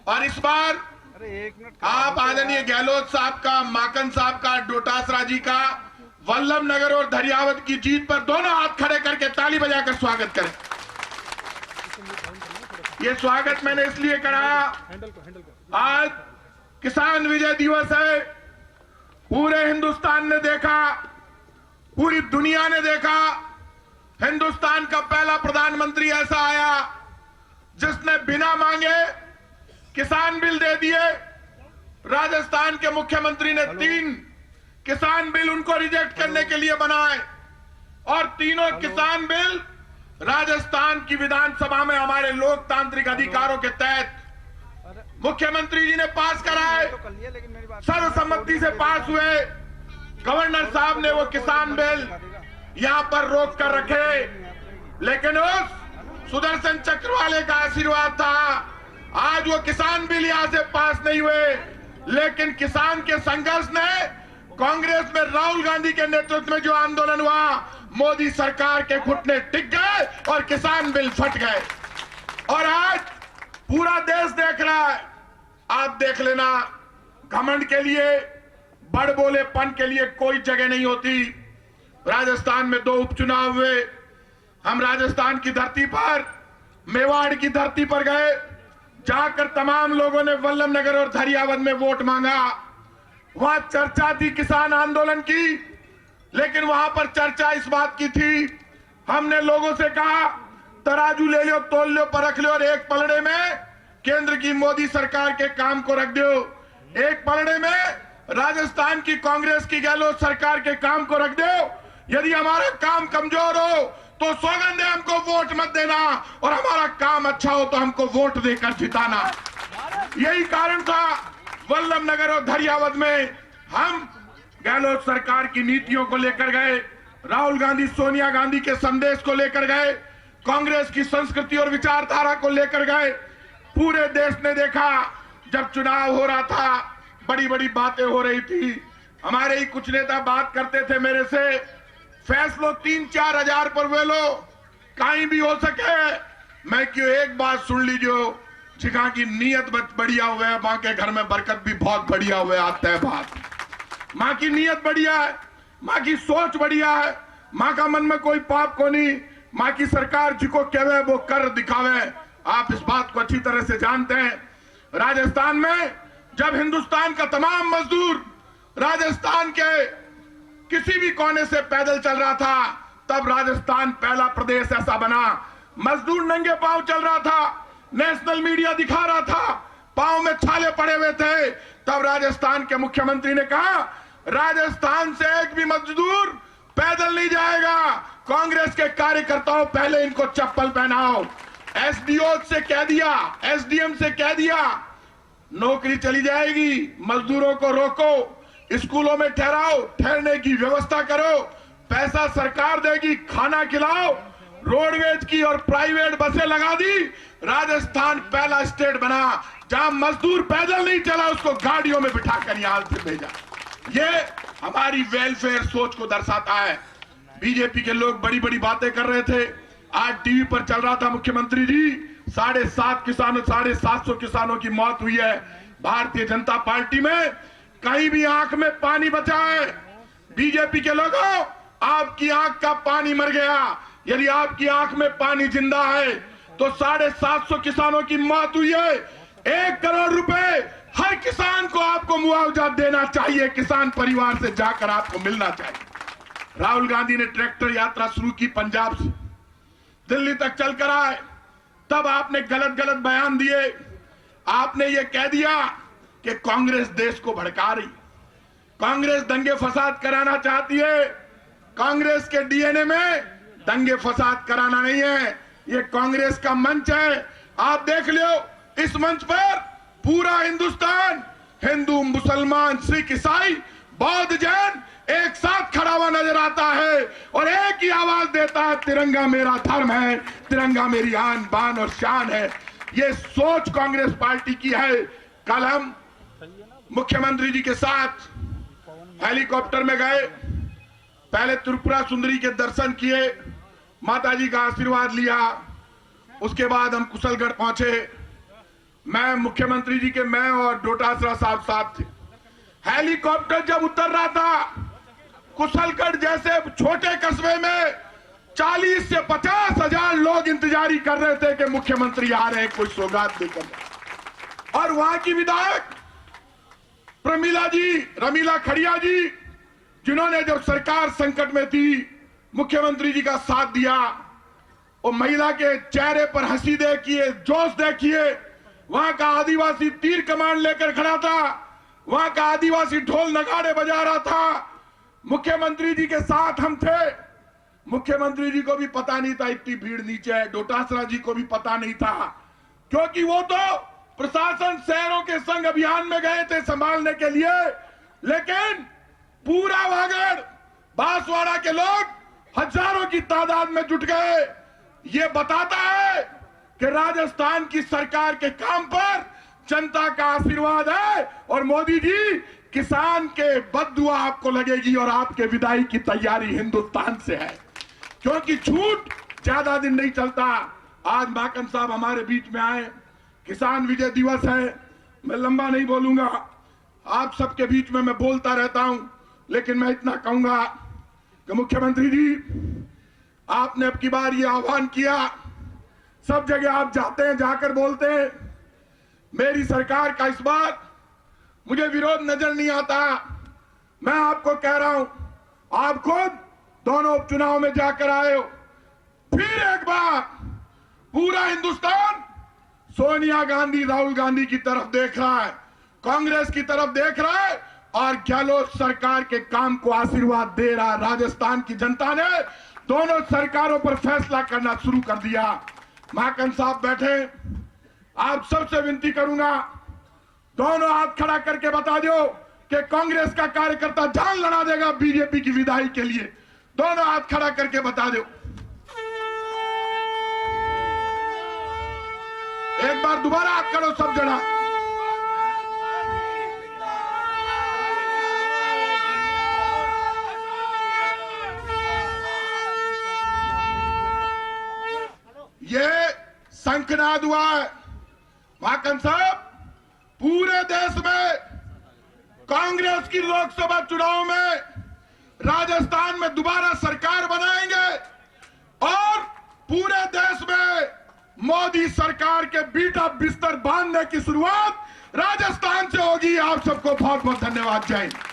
और इस बार आप आदरणीय गहलोत साहब का, माकन साहब का, डोटासरा जी का, वल्लभ नगर और धरियावत की जीत पर दोनों हाथ खड़े करके ताली बजाकर स्वागत करें। ये स्वागत मैंने इसलिए कराया, आज किसान विजय दिवस है। पूरे हिंदुस्तान ने देखा, पूरी दुनिया ने देखा, हिंदुस्तान का पहला प्रधानमंत्री ऐसा आया जिसने बिना मांगे किसान बिल दे दिए। राजस्थान के मुख्यमंत्री ने 3 किसान बिल उनको रिजेक्ट करने के लिए बनाए और तीनों किसान बिल राजस्थान की विधानसभा में हमारे लोकतांत्रिक अधिकारों के तहत मुख्यमंत्री जी ने पास कराए, सर्वसम्मति से पास हुए। गवर्नर साहब ने वो किसान बिल यहां पर रोक कर रखे, लेकिन उस सुदर्शन चक्र वाले का आशीर्वाद था, आज वो किसान बिल यहां से पास नहीं हुए। लेकिन किसान के संघर्ष ने, कांग्रेस में राहुल गांधी के नेतृत्व में जो आंदोलन हुआ, मोदी सरकार के घुटने टिक गए और किसान बिल फट गए। और आज पूरा देश देख रहा है, आप देख लेना, घमंड के लिए, बड़बोलेपन के लिए कोई जगह नहीं होती। राजस्थान में 2 उपचुनाव हुए। हम राजस्थान की धरती पर, मेवाड़ की धरती पर गए, जाकर तमाम लोगों ने वल्लभ नगर और धरियावत में वोट मांगा। वहां चर्चा थी किसान आंदोलन की, लेकिन वहां पर चर्चा इस बात की थी, हमने लोगों से कहा तराजू ले लो, तोल लो, परख लो और एक पलड़े में केंद्र की मोदी सरकार के काम को रख दो, एक पलड़े में राजस्थान की कांग्रेस की गहलोत सरकार के काम को रख दो। यदि हमारा काम कमजोर हो तो सौगंध है हमको वोट मत देना, और हमारा काम अच्छा हो तो हमको वोट देकर जिताना। यही कारण था वल्लभ नगर और धरियावत में हम गहलोत सरकार की नीतियों को लेकर गए, राहुल गांधी, सोनिया गांधी के संदेश को लेकर गए, कांग्रेस की संस्कृति और विचारधारा को लेकर गए। पूरे देश ने देखा, जब चुनाव हो रहा था, बड़ी बड़ी बातें हो रही थी। हमारे ही कुछ नेता बात करते थे मेरे से, फैसलों 3-4 हजार पर वे लो, कहीं भी हो सके। मैं क्यों, एक बात सुन लीजिए, जिका की नीयत बढ़िया हुआ है, मां के घर में बरकत भी बहुत बढ़िया हुआ है। आता है बात, मां की नीयत बढ़िया है, मां की सोच बढ़िया है, मां का मन में कोई पाप को नहीं, मां की सरकार जिको कहवे वो कर दिखावे। आप इस बात को अच्छी तरह से जानते हैं। राजस्थान में जब हिंदुस्तान का तमाम मजदूर राजस्थान के किसी भी कोने से पैदल चल रहा था, तब राजस्थान पहला प्रदेश ऐसा बना। मजदूर नंगे पांव चल रहा था, नेशनल मीडिया दिखा रहा था, पांव में छाले पड़े हुए थे, तब राजस्थान के मुख्यमंत्री ने कहा राजस्थान से एक भी मजदूर पैदल नहीं जाएगा। कांग्रेस के कार्यकर्ताओं, पहले इनको चप्पल पहनाओ। एसडीओ से कह दिया, एसडीएम से कह दिया, नौकरी चली जाएगी, मजदूरों को रोको, स्कूलों में ठहराओ, ठहरने की व्यवस्था करो, पैसा सरकार देगी, खाना खिलाओ। रोडवेज की और प्राइवेट बसें लगा दी। राजस्थान पहला स्टेट बना जहां मजदूर पैदल नहीं चला, उसको गाड़ियों में बिठाकर यहां से भेजा। ये हमारी वेलफेयर सोच को दर्शाता है। बीजेपी के लोग बड़ी बड़ी बातें कर रहे थे। आज टीवी पर चल रहा था, मुख्यमंत्री जी 750 किसानों की मौत हुई है। भारतीय जनता पार्टी में कहीं भी आंख में पानी बचा है। बीजेपी के लोगों, आपकी आंख का पानी मर गया। यदि आपकी आंख में पानी जिंदा है तो 750 किसानों की मौत हुई है। 1 करोड़ रुपए हर किसान को आपको मुआवजा देना चाहिए, किसान परिवार से जाकर आपको मिलना चाहिए। राहुल गांधी ने ट्रैक्टर यात्रा शुरू की, पंजाब से दिल्ली तक चलकर आए, तब आपने गलत गलत बयान दिए। आपने ये कह दिया कि कांग्रेस देश को भड़का रही, कांग्रेस दंगे फसाद कराना चाहती है। कांग्रेस के डीएनए में दंगे फसाद कराना नहीं है, ये कांग्रेस का मंच है। आप देख लो, इस मंच पर पूरा हिंदुस्तान, हिंदू, मुसलमान, सिख, ईसाई, बौद्ध, जैन एक साथ खड़ा हुआ नजर आता है और एक ही आवाज देता है, तिरंगा मेरा धर्म है, तिरंगा मेरी आन बान और शान है। ये सोच कांग्रेस पार्टी की है। कल हम मुख्यमंत्री जी के साथ हेलीकॉप्टर में गए, पहले त्रिपुरा सुंदरी के दर्शन किए, माता जी का आशीर्वाद लिया, उसके बाद हम कुशलगढ़ पहुंचे। मैं मुख्यमंत्री जी के मैं और डोटासरा साहब साथ थे। हेलीकॉप्टर जब उतर रहा था, कुशलगढ़ जैसे छोटे कस्बे में 40 से 50 हजार लोग इंतजारी कर रहे थे कि मुख्यमंत्री आ रहे हैं कोई सौगात देकर। और वहां की विधायक रमीला खड़िया जी, जिन्होंने जब सरकार संकट में थी मुख्यमंत्री जी का साथ दिया, वो महिला के चेहरे पर हंसी देखिए, जोश देखिए। वहां का आदिवासी तीर कमान लेकर खड़ा था, वहां का आदिवासी ढोल नगाड़े बजा रहा था। मुख्यमंत्री जी के साथ हम थे। मुख्यमंत्री जी को भी पता नहीं था इतनी भीड़ नीचे है, डोटासरा जी को भी पता नहीं था, क्योंकि वो तो प्रशासन शहरों के संग अभियान में गए थे संभालने के लिए। लेकिन पूरा वागड़ बांसवाड़ा के लोग हजारों की तादाद में जुट गए। ये बताता है कि राजस्थान की सरकार के काम पर जनता का आशीर्वाद है। और मोदी जी, किसान के बद्दुआ आपको लगेगी और आपके विदाई की तैयारी हिंदुस्तान से है, क्योंकि छूट ज्यादा दिन नहीं चलता। आज माकन साहब हमारे बीच में आए, किसान विजय दिवस है, मैं लंबा नहीं बोलूंगा, आप सबके बीच में मैं बोलता रहता हूं, लेकिन मैं इतना कहूंगा कि मुख्यमंत्री जी, आपने अब की बार ये आह्वान किया, सब जगह आप जाते हैं, जाकर बोलते हैं। मेरी सरकार का इस बार मुझे विरोध नजर नहीं आता। मैं आपको कह रहा हूं, आप खुद दोनों उपचुनाव में जाकर आए हो। फिर एक बार पूरा हिंदुस्तान सोनिया गांधी, राहुल गांधी की तरफ देख रहा है, कांग्रेस की तरफ देख रहा है और गहलोत सरकार के काम को आशीर्वाद दे रहा। राजस्थान की जनता ने दोनों सरकारों पर फैसला करना शुरू कर दिया। माकन साहब बैठे, आप सबसे विनती करूंगा, दोनों हाथ खड़ा करके बता दो कि कांग्रेस का कार्यकर्ता जान लड़ा देगा बीजेपी की विदाई के लिए। दोनों हाथ खड़ा करके बता दो। एक बार दोबारा हाथ करो सब जना। ये शंखनाद हुआ है। माकन साहब, पूरे देश में कांग्रेस की लोकसभा चुनाव में राजस्थान में दोबारा सरकार बनाएंगे और पूरे देश में मोदी सरकार के बीटा बिस्तर बांधने की शुरुआत राजस्थान से होगी। आप सबको बहुत बहुत धन्यवाद। जय हिंद।